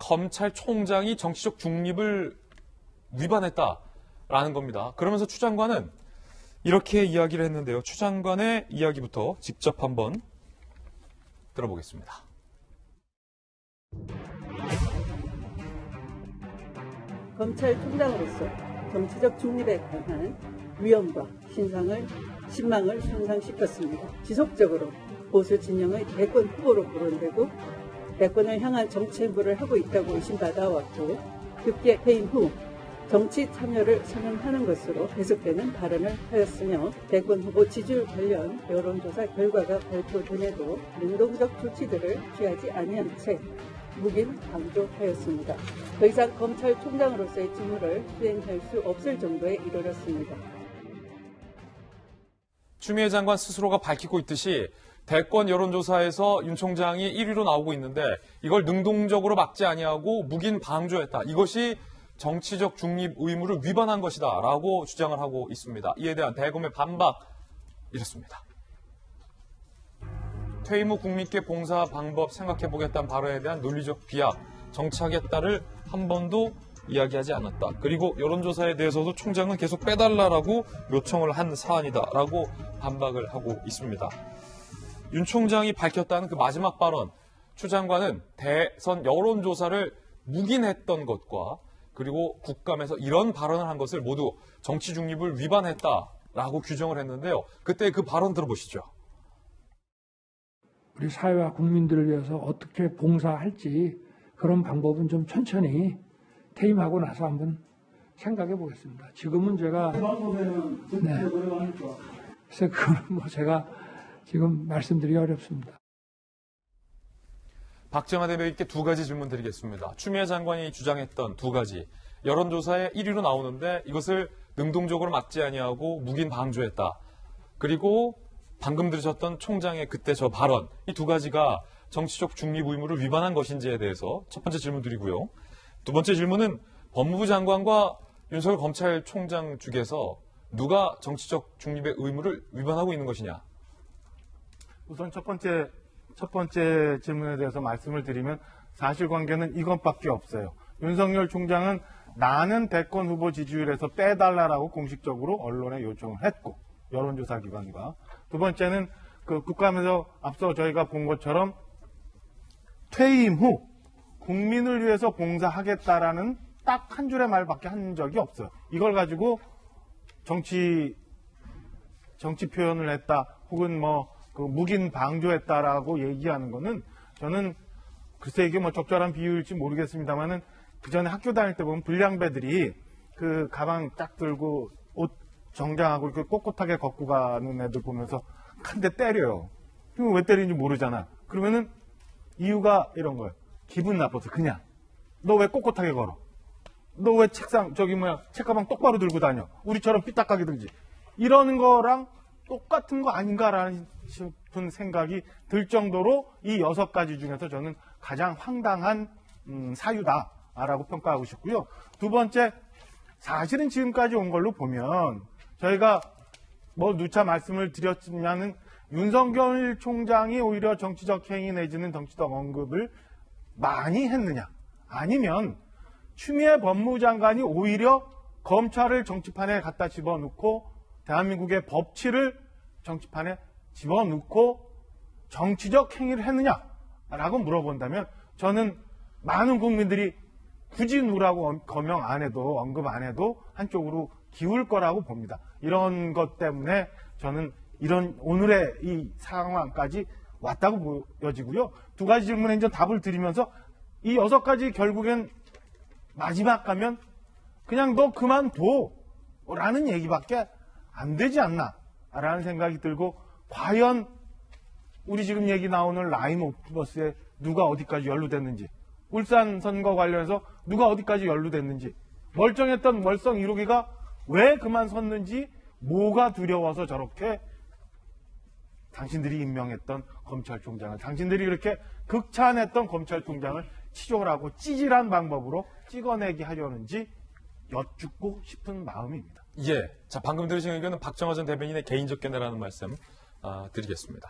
검찰총장이 정치적 중립을 위반했다라는 겁니다. 그러면서 추 장관은 이렇게 이야기를 했는데요. 추 장관의 이야기부터 직접 한번 들어보겠습니다. 검찰총장으로서 정치적 중립에 관한 위험과 신망을 손상시켰습니다. 지속적으로 보수 진영의 대권 후보로 거론되고 대권을 향한 정치 행보를 하고 있다고 의심받아왔고 급기야 퇴임 후 정치 참여를 선언하는 것으로 해석되는 발언을 하였으며 대권 후보 지지율 관련 여론조사 결과가 발표됨에도 능동적 조치들을 취하지 아니한 채 묵인 방조하였습니다. 더 이상 검찰총장으로서의 직무를 수행할 수 없을 정도에 이르렀습니다. 추미애 장관 스스로가 밝히고 있듯이 대권 여론조사에서 윤 총장이 1위로 나오고 있는데 이걸 능동적으로 막지 아니하고 묵인 방조했다. 이것이 정치적 중립 의무를 위반한 것이다 라고 주장을 하고 있습니다. 이에 대한 대검의 반박 이렇습니다. 퇴임 후 국민께 봉사 방법 생각해보겠다는 발언에 대한 논리적 비약, 정치하겠다를 한 번도 이야기하지 않았다. 그리고 여론조사에 대해서도 총장은 계속 빼달라라고 요청을 한 사안이다라고 반박을 하고 있습니다. 윤 총장이 밝혔다는 그 마지막 발언, 추 장관은 대선 여론조사를 묵인했던 것과 그리고 국감에서 이런 발언을 한 것을 모두 정치 중립을 위반했다라고 규정을 했는데요. 그때 그 발언 들어보시죠. 우리 사회와 국민들을 위해서 어떻게 봉사할지 그런 방법은 좀 천천히 퇴임하고 나서 한번 생각해 보겠습니다. 지금은 제가 그래서 그건 제가 지금 말씀드리기 어렵습니다. 박정하 대변인께 두 가지 질문 드리겠습니다. 추미애 장관이 주장했던 두 가지. 여론조사에 1위로 나오는데 이것을 능동적으로 막지 아니하고 묵인 방조했다. 그리고 방금 들으셨던 총장의 그때 저 발언. 이 두 가지가 정치적 중립 의무를 위반한 것인지에 대해서 첫 번째 질문 드리고요. 두 번째 질문은 법무부 장관과 윤석열 검찰총장 중에서 누가 정치적 중립의 의무를 위반하고 있는 것이냐. 우선 첫 번째 질문에 대해서 말씀을 드리면 사실관계는 이것밖에 없어요. 윤석열 총장은 나는 대권 후보 지지율에서 빼달라라고 공식적으로 언론에 요청을 했고 여론조사 기관과 두 번째는 그 국감에서 앞서 저희가 본 것처럼 퇴임 후 국민을 위해서 봉사하겠다라는 딱 한 줄의 말밖에 한 적이 없어요. 이걸 가지고 정치 표현을 했다 혹은 그 묵인 방조했다라고 얘기하는 거는 저는 글쎄 이게 적절한 비유일지 모르겠습니다만은 그 전에 학교 다닐 때 보면 불량배들이 그 가방 딱 들고 옷 정장하고 이렇게 꼿꼿하게 걷고 가는 애들 보면서 한 대 때려요. 그럼 왜 때리는지 모르잖아. 그러면은 이유가 이런 거예요. 기분 나빠서 그냥. 너 왜 꼿꼿하게 걸어? 너 왜 책가방 똑바로 들고 다녀? 우리처럼 삐딱하게 들지. 이러는 거랑 똑같은 거 아닌가라는 싶은 생각이 들 정도로 이 6가지 중에서 저는 가장 황당한 사유다라고 평가하고 싶고요. 두 번째, 사실은 지금까지 온 걸로 보면 저희가 누차 말씀을 드렸지만은 윤석열 총장이 오히려 정치적 행위 내지는 정치적 언급을 많이 했느냐, 아니면 추미애 법무부 장관이 오히려 검찰을 정치판에 갖다 집어넣고 대한민국의 법치를 정치판에 집어넣고 정치적 행위를 했느냐라고 물어본다면 저는 많은 국민들이 굳이 누라고 거명 안 해도 언급 안 해도 한쪽으로 기울 거라고 봅니다. 이런 것 때문에 저는 이런 오늘의 이 상황까지 왔다고 보여지고요. 두 가지 질문에 이제 답을 드리면서 이 6가지 결국엔 마지막 가면 그냥 너 그만둬 라는 얘기밖에 안 되지 않나 라는 생각이 들고, 과연 우리 지금 얘기 나오는 라임 옴니버스에 누가 어디까지 연루됐는지, 울산 선거 관련해서 누가 어디까지 연루됐는지, 멀쩡했던 월성 1호기가 왜 그만 섰는지, 뭐가 두려워서 저렇게 당신들이 임명했던 검찰총장을, 당신들이 이렇게 극찬했던 검찰총장을 치졸하고 찌질한 방법으로 찍어내게 하려는지 여쭙고 싶은 마음입니다. 예. 자, 방금 들으신 의견은 박정하 전 대변인의 개인적 견해라는 말씀 드리겠습니다.